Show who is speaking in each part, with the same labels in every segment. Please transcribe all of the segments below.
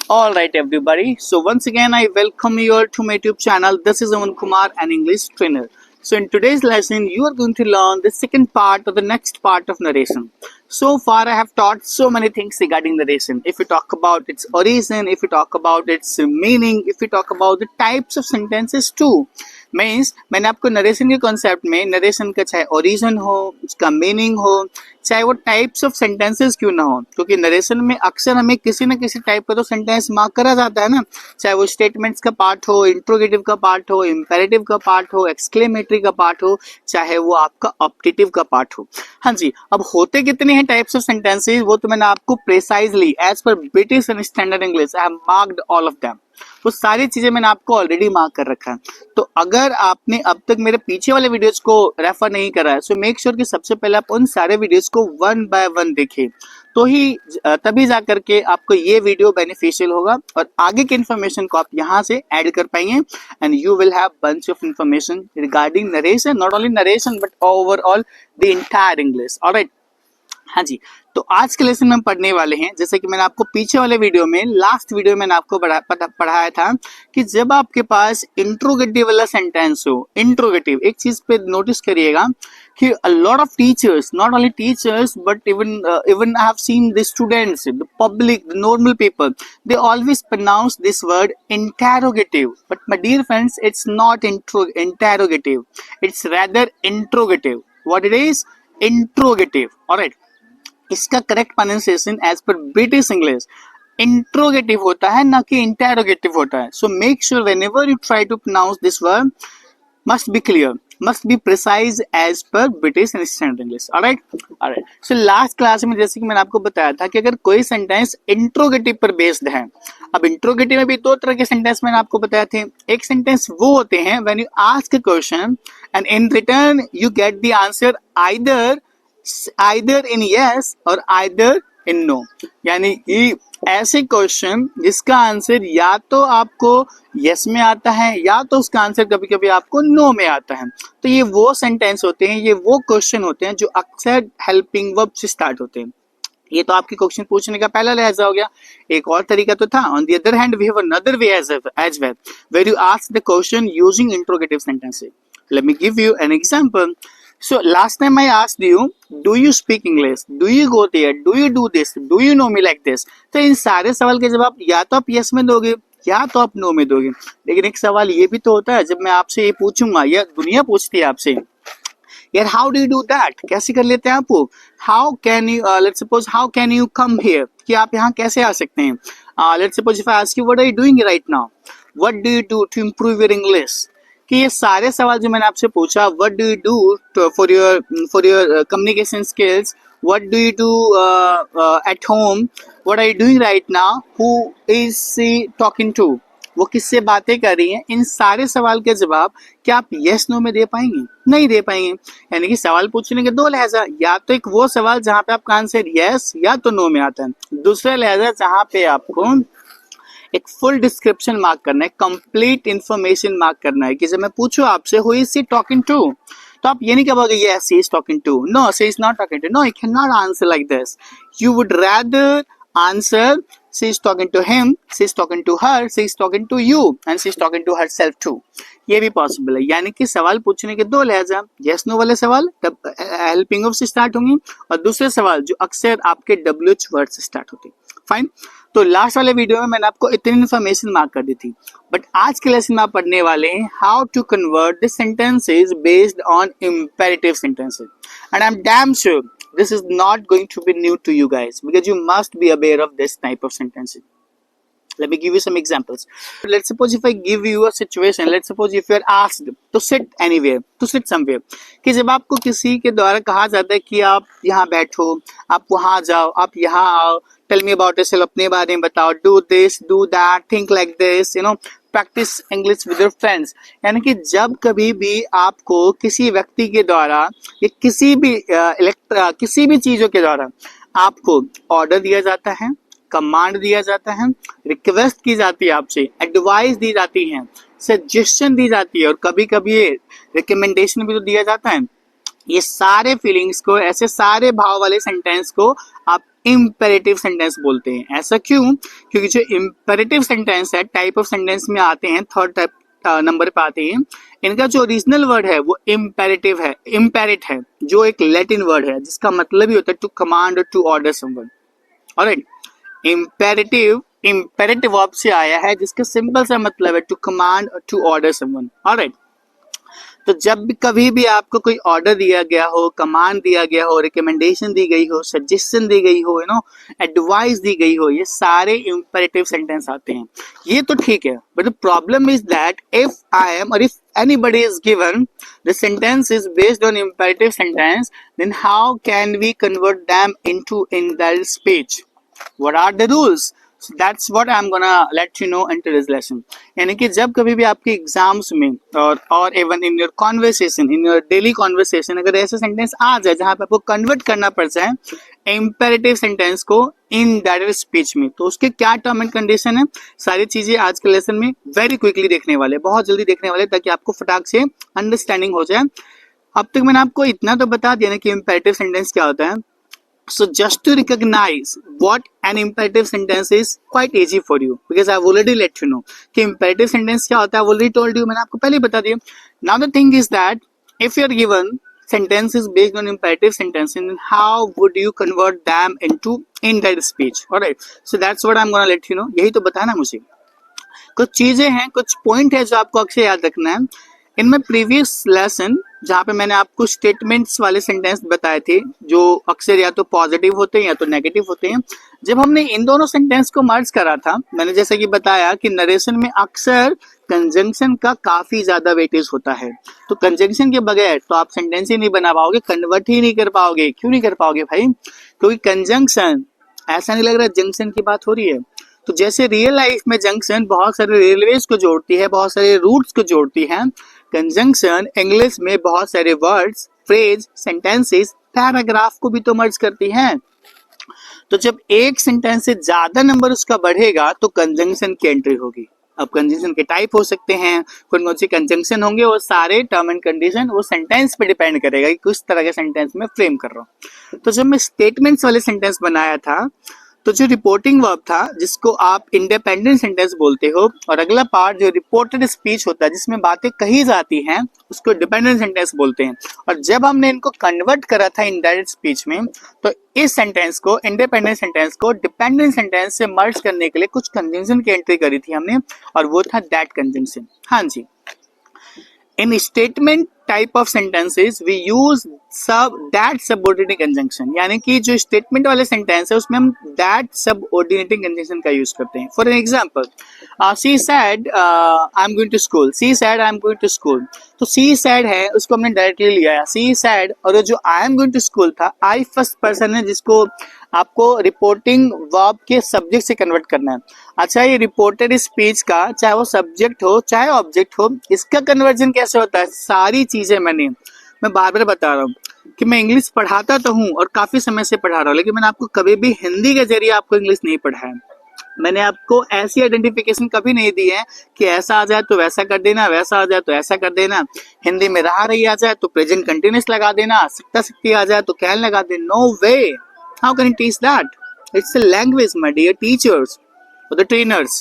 Speaker 1: All right, everybody. So once again, I welcome you all to my YouTube channel. This is Aman Kumar, an English trainer. So in today's lesson, you are going to learn the second part or the next part of narration. So far, I have taught so many things regarding narration. If we talk about its origin, if we talk about its meaning, if we talk about the types of sentences too. Means मैंने आपको narration के concept में narration का चाहे origin हो, उसका meaning हो, चाहे वो टाइप्स ऑफ सेंटेंसेस क्यों ना हो, क्योंकि नरेशन में अक्सर हमें किसी न किसी टाइप का तो सेंटेंस मार्क करा जाता है ना, चाहे वो स्टेटमेंट्स का पार्ट हो, इंट्रोगेटिव का पार्ट हो, इंपेरेटिव का पार्ट हो, एक्सक्लेमेटरी का पार्ट हो, चाहे वो आपका ऑप्टेटिव का पार्ट हो। हाँ जी, अब होते कितने हैं टाइप्स ऑफ सेंटेंसेस, वो तो मैंने आपको precisely as per British and standard English I have marked all of them. वो सारी चीजें मैंने आपको ऑलरेडी मार्क कर रखा है। तो अगर आपने अब तक मेरे पीछे वाले वीडियोस को रेफर नहीं करा है, सो मेक श्योर कि सबसे पहले आप उन सारे वीडियोस को वन बाय वन देखें, तो ही तभी जा करके आपको ये वीडियो बेनिफिशियल होगा और आगे की इन्फॉर्मेशन को आप यहाँ से ऐड कर पाएंगे and you will have bunch of information regarding narration, not only narration but overall the entire English. Alright, हाँ जी, तो आज के लेसन में हम पढ़ने वाले हैं, जैसे कि मैंने आपको पीछे वाले वीडियो में, लास्ट वीडियो में मैंने आपको पढ़ाया था कि जब आपके पास इंट्रोगेटिव वाला सेंटेंस हो, इंट्रोगेटिव, एक चीज पे नोटिस करिएगा कि a lot of teachers, not only teachers but even I have seen the students, the public, the normal people, they always pronounce this word interrogative, but my dear friends, it's not interrogative, it's rather interrogative. What it is? Interrogative. All right, इसका correct pronunciation as per British English interrogative होता है, ना कि interrogative होता है। So make sure whenever you try to pronounce this word must be clear, must be precise as per British and standard English. Alright, alright. So last class में जैसे कि मैंने आपको बताया था कि अगर कोई सेंटेंस इंट्रोगेटिव पर बेस्ड है, अब इंट्रोगेटिव में भी दो तरह के सेंटेंस मैंने आपको बताए थे। एक सेंटेंस वो होते हैं when you ask a question and in return you get the answer either in yes और either in no, यानी कि ऐसे क्वेश्चन जिसका आंसर या तो आपको यस में आता है या तो उसका आंसर कभी कभी आपको नो में आता है। तो ये वो सेंटेंस होते हैं, ये वो क्वेश्चन होते हैं जो अक्सर हेल्पिंग वर्ब से स्टार्ट होते हैं। ये तो आपकी क्वेश्चन पूछने का पहला लहजा हो गया। एक और तरीका तो था, on the other hand we have another way as well where you ask the question using interrogative sentences. Let me give you an example. So last time I asked you, do you speak English? Do you go there? Do you do this? Do you know me like this? तो इन सारे सवाल के जवाब या तो आप yes में दोगे या तो आप नो में दोगे। लेकिन एक सवाल ये भी तो होता है, जब मैं आपसे ये पूछूंगा या दुनिया पूछती है आपसे, यार how do you do that, कैसे कर लेते हैं आप वो, how can you let's suppose how can you come here, कि आप यहाँ कैसे आ सकते हैं। Let's suppose if I ask you what are you doing right now, what do you do to improve your English, कि ये सारे सवाल जो मैंने आपसे पूछा, what do you do for your communication skills, what do you do at home, what are you doing right now, who is she talking to, वो किससे बातें कर रही हैं, इन सारे सवाल के जवाब क्या आप यस नो में दे पाएंगे? नहीं दे पाएंगे। यानी कि सवाल पूछने के दो लहजा, या तो एक वो सवाल जहां पे आपका आंसर यस या तो नो में आता है, दूसरा लहजा जहां पे आपको एक फुल डिस्क्रिप्शन मार्क करना है, कंप्लीट इंफॉर्मेशन मार्क करना है कि जब मैं पूछूं आपसे who is she talking to, तो आप ये नहीं कहोगे yes she is talking to, no she is not talking to, no, you can not answer like this, you would rather answer she is talking to him, she is talking to her, she is talking to you and she is talking to herself too. ये भी possible है। यानी कि सवाल पूछने के दो लहजा, यस नो वाले सवाल तब हेल्पिंग ऑफ से स्टार्ट होंगे और दूसरे सवाल जो अक्सर आपके WH वर्ड से स्टार्ट होते हैं। फाइन, तो लास्ट वाले वीडियो में मैंने आपको इतनी इन्फॉर्मेशन मार्क कर दी थी, बट आज के लेसन में आप पढ़ने वाले हैं how to convert the sentences based on imperative sentences and I am damn sure this is not going to be new to you guys because you must be aware of this type of sentences. Let me give you some examples. Let's suppose if I give you a situation, let's suppose if you are asked to sit anywhere, to sit somewhere, कि जब आपको किसी के द्वारा कहा जाता है कि आप यहाँ बैठो, आप वहाँ जाओ, आप यहाँ आओ, tell me about yourself, अपने बारे में बताओ, do this, do that, think like this, you know, practice English with your friends. यानी कि जब कभी भी आपको किसी व्यक्ति के द्वारा या किसी भी चीजों के द्वारा आपको ऑर्डर दिया जाता है, कमांड दिया जाता है, रिक्वेस्ट की जाती है, आपसे एडवाइस दी जाती है, सजेशन दी जाती है और कभी कभी रिकमेंडेशन भी तो दिया जाता है, ये सारे फीलिंग्स को, ऐसे सारे भाव वाले सेंटेंस को आप इम्पेरेटिव सेंटेंस बोलते हैं। ऐसा क्यों? क्योंकि जो इम्पेरेटिव सेंटेंस है टाइप ऑफ सेंटेंस में आते हैं, थर्ड टाइप नंबर पे आते हैं, इनका जो ओरिजिनल वर्ड है वो इम्पेरेटिव है, इम्पेरेट है, जो एक लैटिन वर्ड है जिसका मतलब ही होता है टू कमांड और to order someone. Alright, imperative imperative verb से आया है जिसका सिंपल सा मतलब है टू कमांड और टू ऑर्डर समवन। ऑलराइट, तो जब भी कभी भी आपको कोई ऑर्डर दिया गया हो, कमांड दिया गया हो, रिकमेंडेशन दी गई हो, सजेशन दी गई हो, एडवाइस दी गई हो, ये सारे इंपेरेटिव सेंटेंस आते हैं। ये तो ठीक है, but the problem is that if I am और if anybody is given the sentence is based on imperative sentence, then how can we convert them into indirect speech? What are the rules? So that's what I'm gonna let you know in today's lesson. यानी कि जब कभी भी आपके exams में और even in your conversation, in your daily conversation, अगर ऐसे सेंटेंस आ जाए जहां पे आपको कन्वर्ट करना पड़ जाए इम्पेरेटिव सेंटेंस को इनडायरेक्ट स्पीच में, तो उसके क्या टर्म एंड कंडीशन है, सारी चीजें आज के लेसन में वेरी क्विकली देखने वाले, बहुत जल्दी देखने वाले, ताकि आपको फटाक से अंडरस्टैंडिंग हो जाए। अब तक मैंने आपको इतना तो बता दिया ना कि इम्पेरेटिव सेंटेंस क्या होता है। So just to recognize what an imperative sentence is quite easy for you because I've already let you know कि imperative sentence क्या होता है, I've already told you, मैंने आपको पहले ही बता दिया। Now the thing is that if you're given sentences based on imperative sentences, then how would you convert them into indirect speech? Alright, so that's what I'm gonna let you know। यही तो बताना मुझे। कुछ चीजें हैं, कुछ point है जो आपको अक्सर याद रखना है। इनमें प्रीवियस लेसन जहाँ पे मैंने आपको स्टेटमेंट्स वाले सेंटेंस बताए थे जो अक्सर या तो पॉजिटिव होते हैं या तो नेगेटिव होते हैं, जब हमने इन दोनों सेंटेंस को मर्ज करा था, मैंने जैसे कि बताया कि नरेशन में अक्सर कंजंक्शन का काफी ज्यादा वेटेज होता है। तो कंजंक्शन के बगैर तो आप सेंटेंस ही नहीं बना पाओगे, कन्वर्ट ही नहीं कर पाओगे। क्यों नहीं कर पाओगे भाई? क्योंकि कंजंक्शन, ऐसा नहीं लग रहा जंक्शन की बात हो रही है। तो जैसे रियल लाइफ में जंक्शन बहुत सारे रेलवेज को जोड़ती है, बहुत सारे रूट्स को जोड़ती है, कंजंक्शन इंग्लिश में बहुत सारे वर्ड्स, फ्रेज, सेंटेंसेस, पैराग्राफ को भी तो मर्ज करती है। तो जब एक सेंटेंस से ज्यादा नंबर उसका बढ़ेगा तो कंजंक्शन की एंट्री होगी। अब कंजंक्शन के टाइप हो सकते हैं, कौन कौन से कंजंक्शन होंगे, वो सारे टर्म एंड कंडीशन वो सेंटेंस पे डिपेंड करेगा कि किस तरह के सेंटेंस में फ्रेम कर रहा हूँ। तो जब मैं स्टेटमेंट्स वाले सेंटेंस बनाया था, तो जो रिपोर्टिंग वर्ब था जिसको आप इंडिपेंडेंट सेंटेंस बोलते हो, और अगला पार्ट जो रिपोर्टेड स्पीच होता है जिसमें बातें कही जाती हैं, उसको डिपेंडेंट सेंटेंस बोलते हैं। और जब हमने इनको कन्वर्ट करा था इनडायरेक्ट स्पीच में, तो इस सेंटेंस को, इंडिपेंडेंट सेंटेंस को डिपेंडेंट सेंटेंस से मर्ज करने के लिए कुछ कंजंक्शन की एंट्री करी थी हमने, और वो था दैट कंजंक्शन। हाँ जी, in statement type of sentences we use that subordinating conjunction, यानी कि जो स्टेटमेंट वाले सेंटेंस है उसमें हम that subordinating conjunction का यूज करते हैं। For example, she said I'm going to school, she said I'm going to school। तो she said है उसको हमने डायरेक्टली लिया है she said, और जो I am going to school था I फर्स्ट पर्सन है जिसको आपको रिपोर्टिंग वर्ब के सब्जेक्ट से कन्वर्ट करना है। अच्छा, ये रिपोर्टेड स्पीच का चाहे वो सब्जेक्ट हो चाहे ऑब्जेक्ट हो, इसका कन्वर्जन कैसे होता है? सारी चीजें मैं बार बार बता रहा हूँ कि मैं इंग्लिश पढ़ाता तो हूँ और काफी समय से पढ़ा रहा हूँ, लेकिन मैंने आपको कभी भी हिंदी के जरिए आपको इंग्लिश नहीं पढ़ाया। मैंने आपको ऐसी आइडेंटिफिकेशन कभी नहीं दी है कि ऐसा आ जाए तो वैसा कर देना, वैसा आ जाए तो ऐसा कर देना, हिंदी में रहा रही आ जाए तो प्रेजेंट कंटिन्यूअस लगा देना, सकता सकती आ जाए तो कैन लगा देना। No way, how can you teach that? It's a language, my dear teachers or the trainers,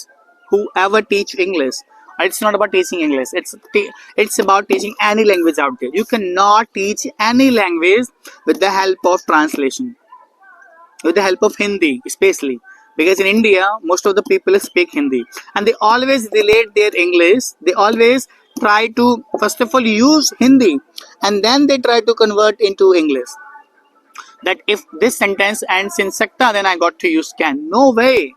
Speaker 1: whoever teach English. It's not about teaching English, it's about teaching any language out there. You cannot teach any language with the help of translation, with the help of Hindi especially, because in India most of the people speak Hindi and they always relate their English, they always try to first of all use Hindi and then they try to convert into English, that if this sentence ends in sakta then I got to use can. No way,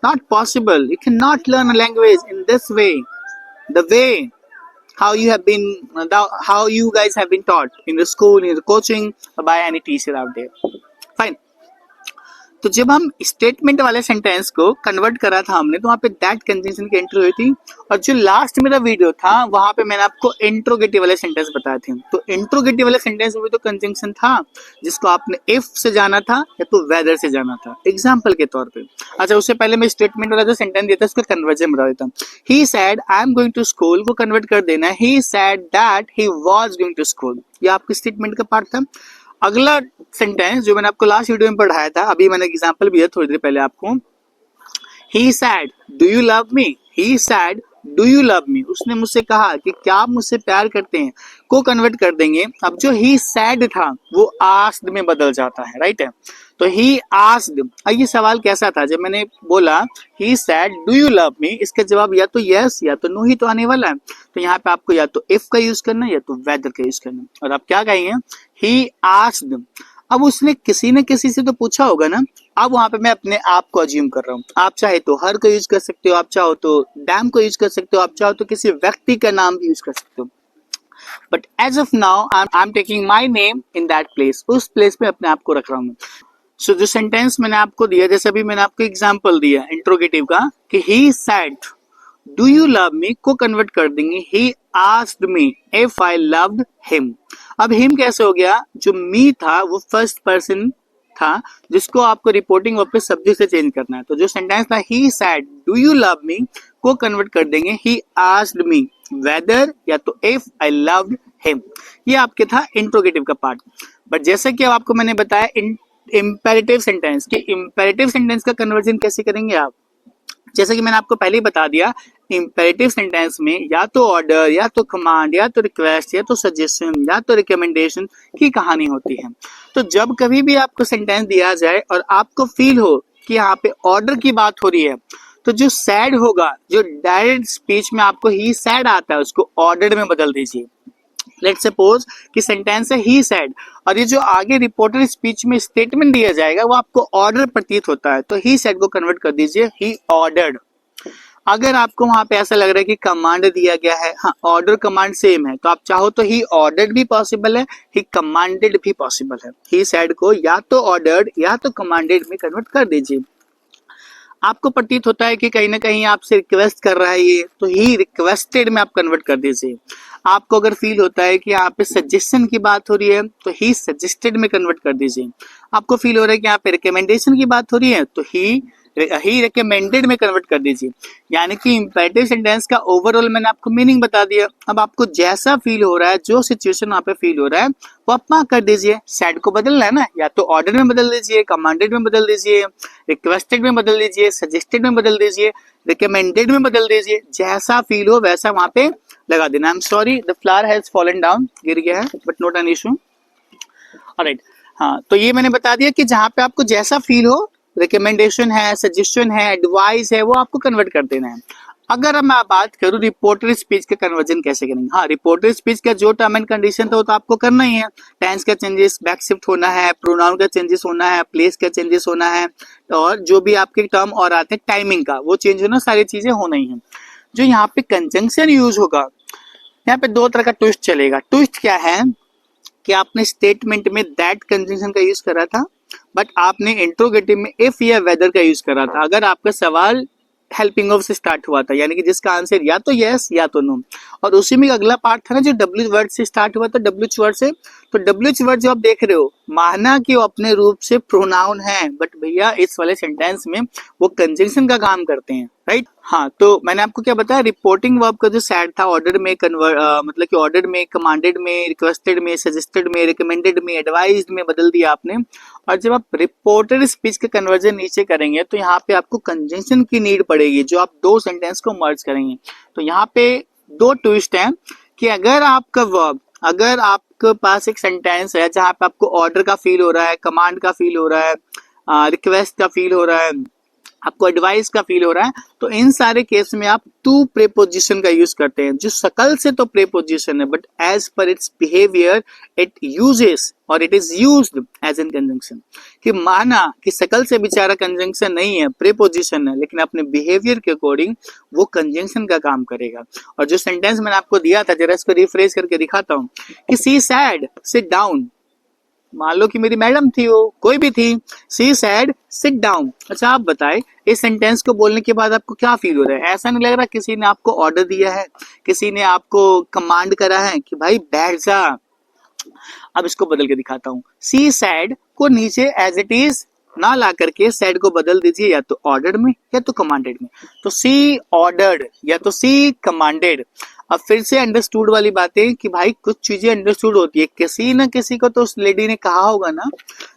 Speaker 1: not possible. You cannot learn a language in this way, the way how you guys have been taught in the school, in the coaching, or by any teacher out there. Fine. तो जब हम statement वाले sentence को convert करा था हमने, तो वहाँ पे दैट कंजंक्शन की एंट्री हुई थी। और जो लास्ट मेरा वीडियो था वहां पे मैंने आपको इंट्रोगेटिव वाले सेंटेंस बताए थे। तो इंट्रोगेटिव वाले सेंटेंस में भी तो कंजंक्शन था जिसको आपने इफ से जाना था या तो वेदर से जाना था, एग्जाम्पल के तौर पे। अच्छा, उससे पहले मैं स्टेटमेंट वाला जो सेंटेंस देता उसका कन्वर्जन बता देता। He said I am going to school को कन्वर्ट कर देना he said that he was going to school, ये आपके स्टेटमेंट का पार्ट था। अगला सेंटेंस जो मैंने आपको लास्ट वीडियो में पढ़ाया था, अभी मैंने एग्जांपल भी दिया थोड़ी देर पहले आपको, he said do you love me, he said do you love me, उसने मुझसे कहा कि क्या आप मुझसे प्यार करते हैं, को कन्वर्ट कर देंगे। अब जो ही सैड था वो आस्क्ड में बदल जाता है, राइट है। तो ही आस्क्ड, अब ये सवाल कैसा था, जब मैंने बोला he said do you love me, इसका जवाब या तो यस या तो नो ही तो आने वाला है। तो यहाँ पे आपको या तो इफ का यूज करना है या तो वेदर का यूज करना है। और आप क्या कहेंगे, ही आस्क्ड। अब उसने किसी न किसी से तो पूछा होगा ना, अब वहां पे मैं अपने आप को अज्यूम कर रहा हूँ। आप चाहे तो हर को यूज कर सकते हो, आप चाहो तो डैम को यूज कर सकते हो, आप चाहो तो किसी व्यक्ति का नाम भी यूज कर सकते हो। But as of now I am taking my name in that place, उस प्लेस पे अपने आप को रख रहा हूँ। सो जो सेंटेंस मैंने आपको दिया, जैसे अभी मैंने आपको एग्जाम्पल दिया इंट्रोगेटिव का कि he said do you love me को कन्वर्ट कर देंगे he asked me if I loved him. अब हिम कैसे हो गया, जो मी था वो फर्स्ट पर्सन था जिसको आपको रिपोर्टिंग वर्ब पे सब्जेक्ट से चेंज करना है। तो जो सेंटेंस था he said do you love me को कन्वर्ट कर देंगे ही आस्क्ड मी वेदर या तो इफ आई लव्ड हिम। ये आपके था इंट्रोगेटिव का पार्ट। बट जैसे कि आपको मैंने बताया इम्पेरेटिव सेंटेंस के, इम्पेरेटिव सेंटेंस का कन्वर्जन कैसे करेंगे आप, जैसे कि मैंने आपको पहले ही बता दिया, इंपेरेटिव सेंटेंस में या तो ऑर्डर या तो कमांड या तो रिक्वेस्ट या तो सजेशन या तो रिकमेंडेशन की कहानी होती है। तो जब कभी भी आपको सेंटेंस दिया जाए और आपको फील हो कि यहाँ पे ऑर्डर की बात हो रही है, तो जो सैड होगा, जो डायरेक्ट स्पीच में आपको ही सैड आता है, उसको ऑर्डर में बदल दीजिए। लेट्स सपोज कि सेंटेंस है ही सैड और ये जो आगे रिपोर्टर स्पीच में स्टेटमेंट दिया जाएगा वो आपको ऑर्डर प्रतीत होता है, तो ही सैड को कन्वर्ट कर दीजिए ही ऑर्डर्ड। अगर आपको वहां पे ऐसा लग रहा है कि कमांड दिया गया है, हाँ ऑर्डर कमांड सेम है, तो आप चाहो तो ही ऑर्डर्ड भी पॉसिबल है, ही कमांडेड भी पॉसिबल है। ही सैड को या तो ऑर्डर्ड या तो कमांडेड में कन्वर्ट कर दीजिए। आपको प्रतीत होता है कि कहीं ना कहीं आपसे रिक्वेस्ट कर रहा है ये, तो ही रिक्वेस्टेड में आप कन्वर्ट कर दीजिए। आपको अगर फील होता है कि यहाँ पे सजेशन की बात हो रही है, तो ही सजेस्टेड में कन्वर्ट कर दीजिए। आपको फील हो रहा है कि यहाँ पे रिकमेंडेशन की बात हो रही है, तो ही रिकमेंडेड में कन्वर्ट कर दीजिए। यानी कि इंपेरेटिव सेंटेंस का ओवरऑल मैंने आपको मीनिंग बता दिया। अब आपको जैसा फील हो रहा है, जो सिचुएशन वहां पे फील हो रहा है, वो आप मार्क कर दीजिए। सैड को बदलना है ना, या तो ऑर्डर में बदल दीजिए, कमांडेड में बदल दीजिए, रिक्वेस्टेड में बदल दीजिए, सजेस्टेड में बदल दीजिए, रिकमेंडेड में बदल दीजिए। जैसा फील हो वैसा वहां पे लगा देना। I am sorry the flower has fallen down, गिर गया है, but not an issue. Alright, हाँ तो ये मैंने बता दिया कि जहां पे आपको जैसा फील हो, रिकमेंडेशन है, सजेशन है, एडवाइस है, वो आपको कन्वर्ट कर देना है। अगर मैं बात करूं रिपोर्टर स्पीच का कन्वर्जन कैसे करेंगे, हाँ रिपोर्टर स्पीच का जो टर्म एंड कंडीशन था वो तो आपको करना ही है। टेंस का चेंजेस, बैक शिफ्ट होना है, प्रोनाउन का चेंजेस होना है, प्लेस का चेंजेस होना है, और जो भी आपके टर्म और आते हैं टाइमिंग का वो चेंज होना, सारी चीजें होना ही है। जो यहाँ पे कंजंक्शन यूज होगा, यहाँ पे दो तरह का ट्विस्ट चलेगा। ट्विस्ट क्या है कि आपने स्टेटमेंट में दैट कंजंक्शन का यूज करा था, बट आपने इंट्रोगेटिव में इफ या वेदर का यूज करा था। अगर आपका सवाल हेल्पिंग ऑफ से स्टार्ट हुआ था, यानी कि जिसका आंसर या तो यस या तो नो, और उसी में अगला पार्ट था ना जो डब्ल्यू वर्ड से स्टार्ट हुआ था, डब्ल्यूच वर्ड से। तो डब्ल्यूच वर्ड जो आप देख रहे हो, माना कि वो अपने रूप से प्रोनाउन है, बट भैया इस वाले सेंटेंस में वो कंजंक्शन का काम करते हैं, राइट। हाँ तो मैंने आपको क्या बताया, रिपोर्टिंग वर्ब का जो सैड था ऑर्डर में मतलब कि ऑर्डर में, कमांडेड में, रिक्वेस्टेड में, सजेस्टेड में, रिकमेंडेड में, एडवाइज्ड में बदल दिया आपने। और जब आप रिपोर्टेड स्पीच का कन्वर्जन नीचे करेंगे तो यहाँ पे आपको कंजंक्शन की नीड पड़ेगी, जो आप दो सेंटेंस को मर्ज करेंगे। तो यहाँ पे दो ट्विस्ट हैं कि अगर आपका वर्ब, अगर आपके पास एक सेंटेंस है जहाँ पे आपको ऑर्डर का फील हो रहा है, कमांड का फील हो रहा है, रिक्वेस्ट का फील हो रहा है, आपको एडवाइस का फील हो रहा है, तो इन सारे केस में आप टू प्रेपोजिशन का यूज करते हैं। जो शकल से तो प्रेपोजिशन है, but as per its behaviour it uses और it is used as an conjunction. कि माना कि शकल से बेचारा कंजंक्शन नहीं है, प्रेपोजिशन है, लेकिन अपने बिहेवियर के अकॉर्डिंग वो कंजंक्शन का काम करेगा। और जो सेंटेंस मैंने आपको दिया था, जरा इसको रिफ्रेश करके दिखाता हूँ कि सी सैड सिट डाउन। मान लो कि मेरी मैडम थी, वो कोई भी थी, सी सैड सिट डाउन। अच्छा आप बताएं, इस सेंटेंस को बोलने के बाद आपको क्या फील हो रहा है? ऐसा नहीं लग रहा किसी ने आपको ऑर्डर दिया है, किसी ने आपको कमांड करा है कि भाई बैठ जा। अब इसको बदल के दिखाता हूँ। सी सैड को नीचे एज इट इज ना ला करके सैड को बदल दीजिए, या तो ऑर्डर्ड में या तो कमांडेड में। तो सी ऑर्डर्ड या तो सी कमांडेड। अब फिर से अंडरस्टूड वाली बातें कि भाई कुछ चीजें अंडरस्टूड होती है, किसी ना किसी को तो उस लेडी ने कहा होगा ना,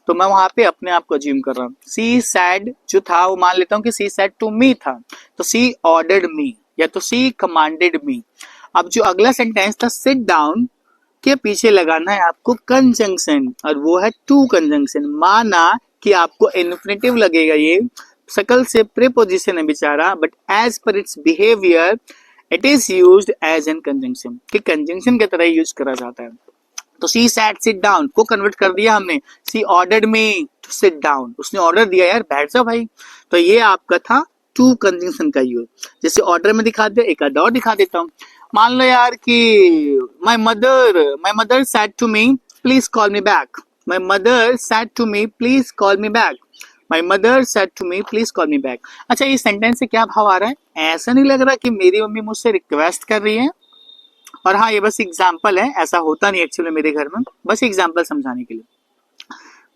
Speaker 1: तो मैं वहां पे अपने आप को अज्यूम कर रहा हूँ। सी सैड जो था वो मान लेता हूँ कि सी सैड टू मी था, तो सी ऑर्डर्ड मी या तो सी कमांडेड मी। अब जो अगला सेंटेंस था सिट डाउन के पीछे लगाना है आपको कंजंक्शन, और वो है टू कंजंक्शन। माना कि आपको इन्फिनेटिव लगेगा, ये शकल से प्रीपोजिशन है बेचारा, but as per its behaviour it is used as an conjunction, कि कंजंक्शन की तरह यूज करा जाता है। तो सी सैट सिट डाउन को कन्वर्ट कर दिया हमने, she ordered me to sit down, उसने ऑर्डर दिया यार बैठ जाओ भाई, तो ये आपका था टू कंजंक्शन का यूज। जैसे ऑर्डर में दिखा दिया, एक आधा और दिखा देता हूँ। मान लो यार कि my mother said to me please call me back, my mother said to me please call me back, my mother said to me please call me back. अच्छा, इस सेंटेंस से क्या भाव आ रहा है? ऐसा नहीं लग रहा कि मेरी मम्मी मुझसे रिक्वेस्ट कर रही है, और हाँ ये बस एग्जाम्पल है, ऐसा होता नहीं एक्चुअली मेरे घर में, बस एग्जाम्पल समझाने के लिए।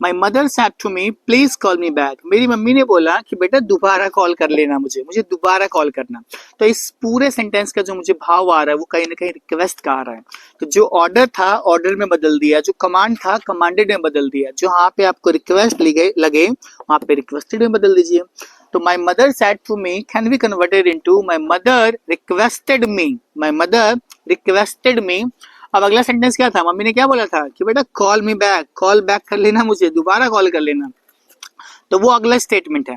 Speaker 1: My mother said to me please call me back, मेरी मम्मी ने बोला कि बेटा दोबारा कॉल कर लेना, मुझे दोबारा कॉल करना। तो इस पूरे सेंटेंस का जो मुझे भाव आ रहा है वो कहीं ना कहीं रिक्वेस्ट का आ रहा है। तो जो ऑर्डर था ऑर्डर में बदल दिया, जो कमांड था कमांडेड में बदल दिया, जहाँ पे आपको रिक्वेस्ट लगे वहां पे रिक्वेस्टेड में बदल दीजिए। तो my mother said to me can be converted into my mother requested me, my mother requested me. अब अगला सेंटेंस क्या था? मम्मी ने क्या बोला था कि बेटा call me back, call back कर लेना, मुझे दोबारा कॉल कर लेना। तो वो अगला स्टेटमेंट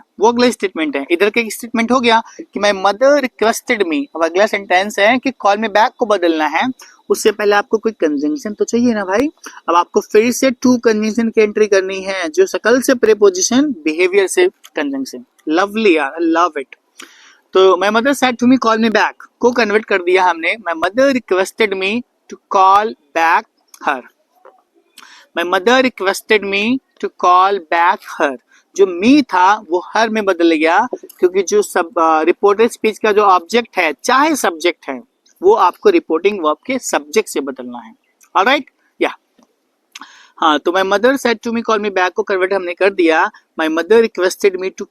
Speaker 1: है, इधर का स्टेटमेंट हो गया कि माय मदर रिक्वेस्टेड मी। अब अगला सेंटेंस है कि कॉल मी बैक को बदलना है, उससे पहले आपको कोई कंजंक्शन तो चाहिए ना भाई। अब आपको फिर से टू कंजंक्शन की एंट्री करनी है, जो शकल से प्रीपोजिशन, बिहेवियर से कंजंक्शन। लवली यार, लव इट। तो my mother said to me call me back को कन्वर्ट कर दिया हमने, my mother requested me to call back her, my mother requested me to call back her. जो me था वो हर में बदल गया, क्योंकि जो सब रिपोर्टेड स्पीच का जो ऑब्जेक्ट है चाहे सब्जेक्ट है, वो आपको रिपोर्टिंग वर्ब के सब्जेक्ट से बदलना है। ऑलराइट, या हाँ, तो my mother said to me call me back को कन्वर्ट हमने कर दिया, my mother requested me to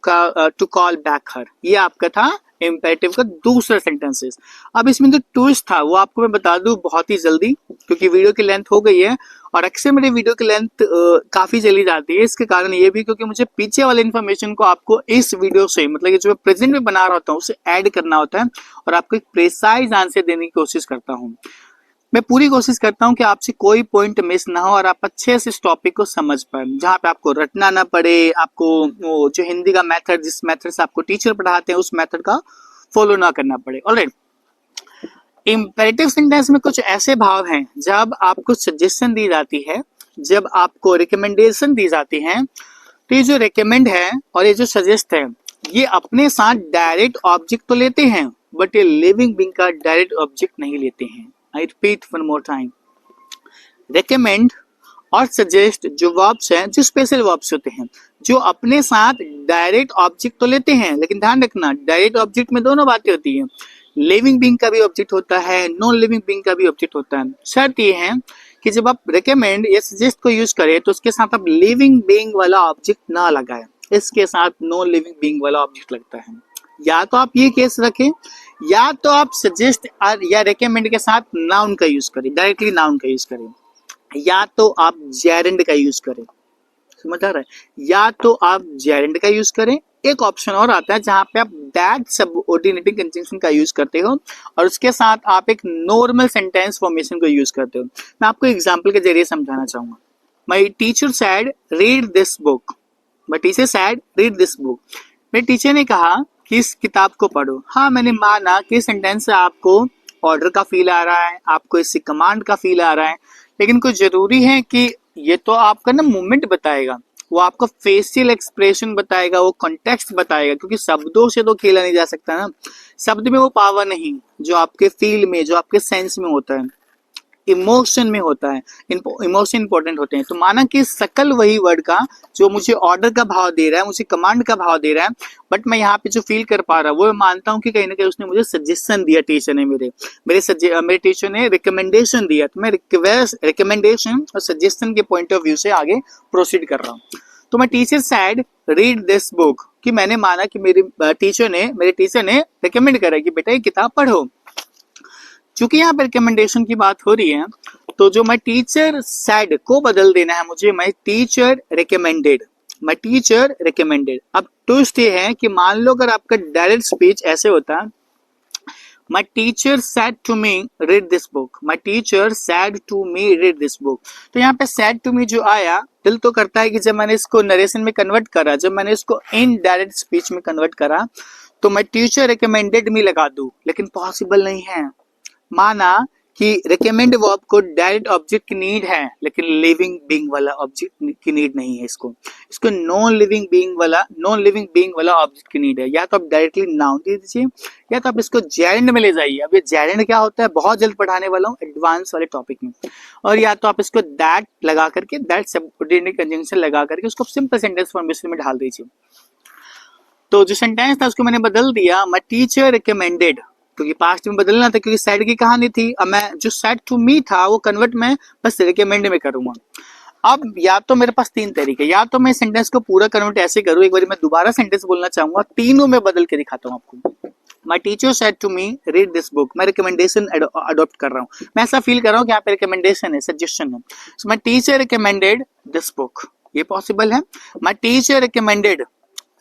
Speaker 1: call back her. ये आपका था इम्पेरेटिव का दूसरा सेंटेंसेस। अब इसमें जो ट्विस्ट था वो आपको मैं बता दूं बहुत ही जल्दी, क्योंकि वीडियो की लेंथ हो गई है, और अक्सर मेरी वीडियो की लेंथ काफी चली जाती है। इसके कारण ये भी क्योंकि मुझे पीछे वाले इन्फॉर्मेशन को आपको इस वीडियो से, मतलब जो मैं प्रेजेंट में बना रहा होता हूँ, उसे ऐड करना होता है, और आपको एक प्रिसाइज आंसर देने की कोशिश करता हूँ। मैं पूरी कोशिश करता हूँ कि आपसे कोई पॉइंट मिस ना हो और आप अच्छे से इस टॉपिक को समझ पाए, जहाँ पे आपको रटना ना पड़े, आपको वो जो हिंदी का मेथड, जिस मेथड से आपको टीचर पढ़ाते हैं उस मेथड का फॉलो ना करना पड़े। ऑलराइट, इंपेरेटिव सेंटेंस में कुछ ऐसे भाव हैं जब आपको सजेशन दी जाती है, जब आपको रिकमेंडेशन दी जाती है, तो ये जो रिकमेंड है और ये जो सजेस्ट है, ये अपने साथ डायरेक्ट ऑब्जेक्ट तो लेते हैं, बट ये लिविंग बीइंग का डायरेक्ट ऑब्जेक्ट नहीं लेते हैं। I repeat one more time, recommend और सजेस्ट जो वर्ब्स हैं, जो स्पेशल वर्ब्स होते हैं, जो अपने साथ डायरेक्ट ऑब्जेक्ट तो लेते हैं, लेकिन ध्यान रखना डायरेक्ट ऑब्जेक्ट में दोनों बातें होती हैं, लिविंग बीइंग का भी ऑब्जेक्ट होता है, नॉन लिविंग बीइंग का भी ऑब्जेक्ट होता है। शर्त ये है कि जब आप रिकमेंड या सजेस्ट को यूज करें तो उसके साथ आप लिविंग बीइंग वाला ऑब्जेक्ट ना लगाएं, इसके साथ नॉन लिविंग बीइंग वाला ऑब्जेक्ट लगता है। या तो आप ये केस रखें, या तो आप सजेस्ट या रिकमेंड के साथ नाउन का यूज करें, डायरेक्टली नाउन का यूज करें, या तो आप जेरेंड का यूज करें। समझ आ रहा है? या तो आप जेरेंड का यूज करें, एक ऑप्शन और आता है जहां पे आप दैट सबऑर्डिनेटिंग कंजंक्शन का यूज करते हो, और उसके साथ आप एक नॉर्मल सेंटेंस फॉर्मेशन को यूज करते हो। मैं आपको एग्जांपल के जरिए समझाना चाहूंगा। My teacher said read this book, my teacher said read this book, मेरे टीचर ने कहा कि इस किताब को पढ़ो। हाँ, मैंने माना कि सेंटेंस से आपको ऑर्डर का फील आ रहा है, आपको इससे कमांड का फील आ रहा है, लेकिन कुछ जरूरी है कि ये तो आपका ना मूवमेंट बताएगा, वो आपका फेशियल एक्सप्रेशन बताएगा, वो कॉन्टेक्स्ट बताएगा, क्योंकि शब्दों से तो खेला नहीं जा सकता ना। शब्द में वो पावर नहीं जो आपके फील में, जो आपके सेंस में होता है, इमोशन में होता है। इमोशन इंपॉर्टेंट होते हैं। तो माना कि शकल वही वर्ड का जो मुझे ऑर्डर का भाव दे रहा है, मुझे कमांड का भाव दे रहा है, बट मैं यहाँ पे जो फील कर पा रहा हूँ वो मैं मानता हूँ कि कहीं ना कहीं उसने मुझे सजेशन दिया, टीचर ने मेरे टीचर ने रिकमेंडेशन दिया, तो मैं रिकमेंडेशन और सजेशन के पॉइंट ऑफ व्यू से आगे प्रोसीड कर रहा हूँ। तो मैं teacher said read this book, कि मैंने माना कि मेरे टीचर ने रिकमेंड करा कि बेटा ये किताब पढ़ो। चूंकि यहाँ पे रिकमेंडेशन की बात हो रही है, तो जो माई टीचर सेड को बदल देना है मुझे my teacher recommended, my teacher recommended. अब ट्विस्ट ये है कि मान लो अगर आपका डायरेक्ट स्पीच ऐसे होता, my teacher said to me read this book, my teacher said to me read this book. तो यहाँ पे सैड टू मी जो आया, दिल तो करता है कि जब मैंने इसको नरेशन में कन्वर्ट करा, जब मैंने इसको इन डायरेक्ट स्पीच में कन्वर्ट करा, तो मैं टीचर रिकमेंडेड मी लगा दूं, लेकिन पॉसिबल नहीं है। माना कि रिकमेंड वर्ब को डायरेक्ट ऑब्जेक्ट की नीड है, लेकिन लिविंग बीइंग वाला ऑब्जेक्ट की नीड नहीं है। इसको नॉन लिविंग बीइंग वाला ऑब्जेक्ट की नीड है। या तो आप डायरेक्टली नाउन दे दीजिए, या तो आप इसको जेरेंड में ले जाइए। अब ये जेरेंड क्या होता है, बहुत जल्द पढ़ाने वाला हूँ एडवांस वाले टॉपिक में। और या तो आप इसको दैट लगा करके, दैट सबऑर्डिनेट कंजंक्शन लगा करके उसको सिंपल सेंटेंस फॉर्मेशन में ढाल दीजिए। तो जो सेंटेंस था उसको मैंने बदल दिया, माय टीचर रिकमेंडेड, क्योंकि पास्ट में बदलना था, क्योंकि सैड की कहानी थी। अब मैं जो सैड टू मी था वो कन्वर्ट मैं बस रिकमेंड में करूंगा। अब या तो मेरे पास तीन तरीके, या तो मैं सेंटेंस को पूरा कन्वर्ट ऐसे करूं, एक बार मैं दोबारा सेंटेंस बोलना चाहूंगा, तीनों में बदल के दिखाता हूं आपको। My teacher said to me read this book, मैं रिकमेंडेशन अडॉप्ट कर रहा हूं। मैं ऐसा फील कर रहा हूं कि यहाँ पे रिकमेंडेशन है, सजेशन है। So my teacher recommended this book, ये पॉसिबल है। My teacher recommended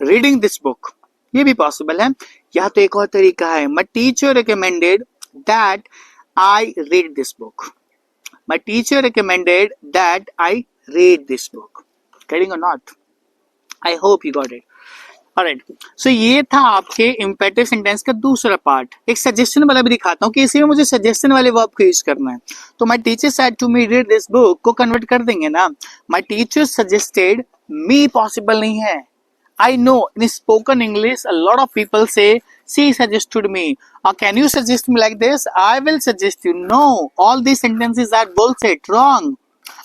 Speaker 1: reading this book, ये भी पॉसिबल है। या तो एक और तरीका है, my teacher recommended that I read this book, my teacher recommended that I read this book. Getting और not? I hope you got it. Alright, so ये था आपके इंपेरेटिव सेंटेंस का दूसरा पार्ट। एक सजेशन वाला भी दिखाता हूँ कि इसी में मुझे सजेशन वाले वर्ब को यूज करना है। तो my teacher said to me read this book को कन्वर्ट कर देंगे ना, my teacher suggested me possible नहीं है। I know in spoken English a lot of people say she suggested me, or can you suggest me like this? I will suggest you. No, all these sentences are bullshit, wrong.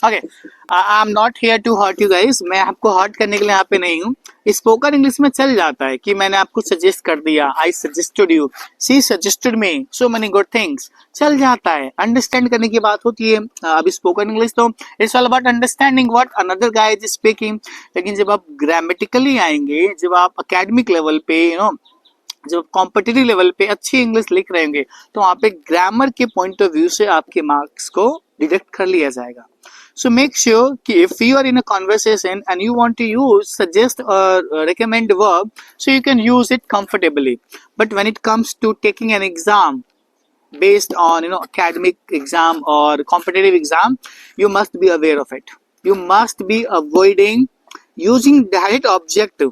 Speaker 1: Okay, I'm not here to hurt you guys. मैं आपको hurt करने के लिए यहाँ पे नहीं हूँ। Spoken English में चल जाता है कि मैंने आपको सजेस्ट कर दिया, I suggested you, she suggested me so many good things, चल जाता है। अंडरस्टैंड करने की बात होती है। अब स्पोकन इंग्लिश तो it's all about understanding what another guy is speaking. लेकिन जब आप ग्रामेटिकली आएंगे, जब आप अकेडमिक लेवल पे जब कॉम्पिटिटिव लेवल पे अच्छी इंग्लिश लिख रहे होंगे, तो वहाँ पे ग्रामर के पॉइंट ऑफ व्यू से आपके मार्क्स को डिडक्ट कर लिया जाएगा। So make sure कि if you are in a conversation and you want to use suggest or recommend verb, so you can use it comfortably. But when it comes to taking an exam based on academic exam or competitive exam, you must be aware of it. You must be avoiding using direct object,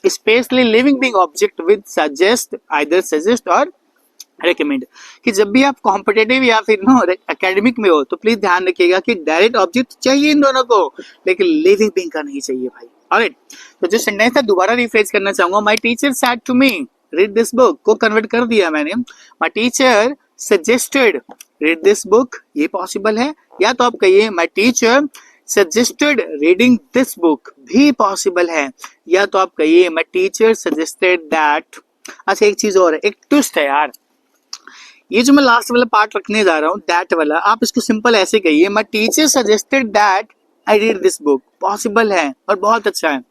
Speaker 1: especially living being object with suggest, either suggest or recommend. कि जब भी आप competitive या फिर academic में हो, तो please ध्यान रखिएगा कि डायरेक्ट ऑब्जेक्ट चाहिए इन दोनों को, लेकिन लिविंग बीइंग का नहीं चाहिए भाई। ऑलराइट, तो जो सेंटेंस था दोबारा रिफ्रेश करना चाहूंगा, my teacher said to me read this book को कन्वर्ट कर दिया मैंने, my teacher suggested read this book, ये पॉसिबल है। या तो आप कहिए my teacher suggested reading this book, भी पॉसिबल है। या तो आप कहिए माय टीचर सजेस्टेड दैट। अच्छा, एक चीज और है, एक ट्विस्ट है यार, ये जो मैं लास्ट वाला पार्ट रखने जा रहा हूँ दैट वाला, आप इसको सिंपल ऐसे कहिए, my teacher suggested that I read this book, possible है और बहुत अच्छा है।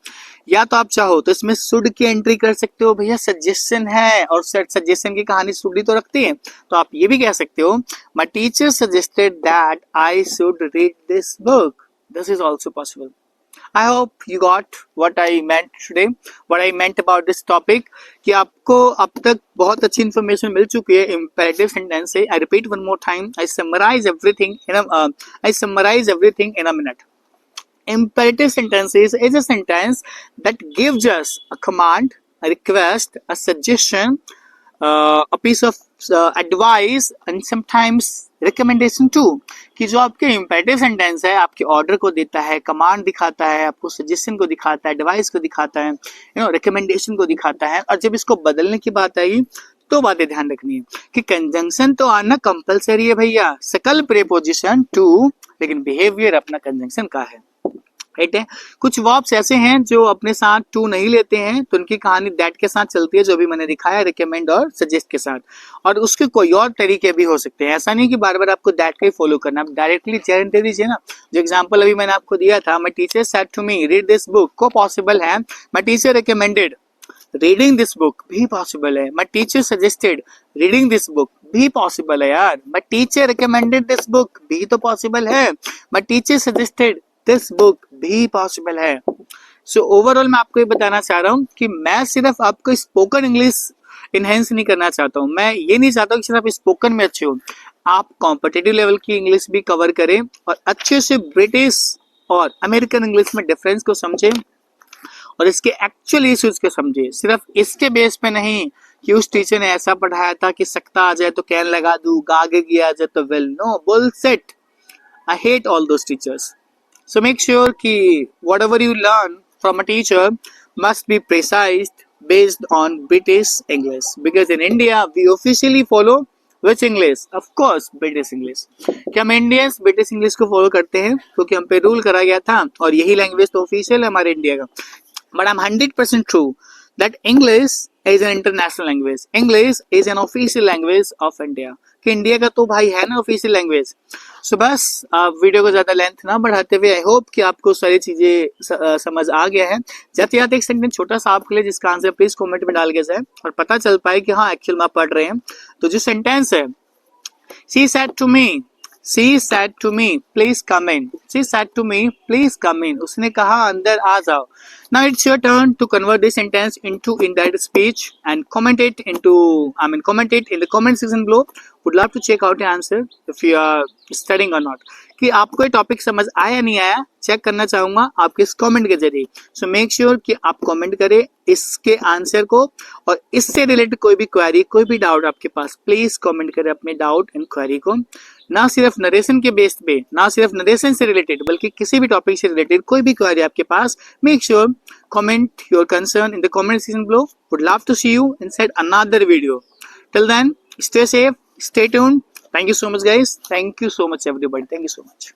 Speaker 1: या तो आप चाहो तो इसमें शुड की एंट्री कर सकते हो, भैया सजेशन है और सजेशन की कहानी शुड ही तो रखती है, तो आप ये भी कह सकते हो, my teacher suggested that I should read this book, this is also possible. I hope you got what I meant today, what I meant about this topic, कि आपको अब तक बहुत अच्छी इन्फॉर्मेशन मिल चुकी है imperative sentence से। I repeat one more time, I summarize everything in a minute. Imperative sentences is a sentence that gives us a command, a request, a suggestion, a piece of advice and sometimes recommendation too। कि जो आपके imperative sentence है, आपके order को देता है, command दिखाता है, आपको सजेशन को दिखाता है, एडवाइस को दिखाता है, रिकमेंडेशन को दिखाता है। और जब इसको बदलने की बात आई, तो बातें ध्यान रखनी है कि कंजंक्शन तो आना कंपलसरी है भैया, सकल प्रेपोजिशन टू, लेकिन बिहेवियर अपना कंजंक्शन का है। राइट है। कुछ वर्ब्स ऐसे हैं जो अपने साथ टू नहीं लेते हैं, तो उनकी कहानी दैट के साथ चलती है, जो भी मैंने दिखाया रिकमेंड और सजेस्ट के साथ। और उसके कोई और तरीके भी हो सकते हैं, ऐसा नहीं कि बार बार आपको दैट का ही फॉलो करना, आप डायरेक्टली जेरेंड दे दीजिए ना। जो एग्जांपल अभी मैंने आपको दिया था, my teacher said to me read this book, को पॉसिबल है my teacher recommended reading this book भी पॉसिबल है। My teacher suggested reading this book भी पॉसिबल है यार। My teacher recommended this book भी तो पॉसिबल है। My teacher suggested this book भी पॉसिबल है। सो ओवरऑल मैं आपको ये बताना चाह रहा हूँ कि मैं सिर्फ आपको स्पोकन इंग्लिश इनहेंस नहीं करना चाहता हूँ, मैं ये नहीं चाहता हूँ कि सिर्फ स्पोकन में अच्छे हो, आप कॉम्पिटिटिव लेवल की इंग्लिश भी कवर करें और अच्छे से ब्रिटिश और अमेरिकन इंग्लिश में डिफरेंस को समझें और इसके एक्चुअल इश्यूज को समझे। सिर्फ इसके बेस पे नहीं कि उस टीचर ने ऐसा पढ़ाया था कि सकता आ जाए तो कैन लगा दूं, गागे किया जाए तो will, no bullshit. I hate all those teachers. So make sure कि whatever you learn from a teacher must be precised based on British English, because in India we officially follow which English? Of course British English। क्या हम Indians British English को follow करते हैं क्योंकि हम पे rule करा गया था और यही लैंग्वेज तो ऑफिशियल है हमारे इंडिया का। But I'm 100% true that English is an international language. English is an official language of India. कि इंडिया का तो भाई है ना ऑफिशियल लैंग्वेज। सो बस वीडियो को ज्यादा लेंथ ना बढ़ाते हुए आई होप कि आपको सारी चीजें समझ आ गया है। जाते जाते एक सेंटेंस छोटा सा आपके लिए जिसका आंसर प्लीज कमेंट में डाल के जाए और पता चल पाए कि हाँ एक्चुअल में आप पढ़ रहे हैं। तो जो सेंटेंस है, she said to me, she said to me please come in, she said to me please come in, उसने कहा अंदर आ जाओ। Now it's your turn to convert this sentence into indirect speech and comment it in the comment section below. Would love to check out your answer if you are studying or not. कि आपको ये topic समझ आया नहीं आया check करना चाहूंगा आपके इस कमेंट के जरिए। सो मेक श्योर कि आप कमेंट करें इसके आंसर को और इससे रिलेटेड कोई भी क्वेरी, कोई भी डाउट आपके पास, प्लीज कमेंट करें अपने डाउट एंड क्वेरी को। ना सिर्फ नरेशन के बेस पे, ना सिर्फ नरेशन से रिलेटेड, बल्कि किसी भी टॉपिक से रिलेटेड कोई भी क्वेरी आपके पास, make sure comment your concern in the comment section below. Would love to see you inside another video. Till then, stay safe, stay tuned. Thank you so much guys. Thank you so much everybody. Thank you so much.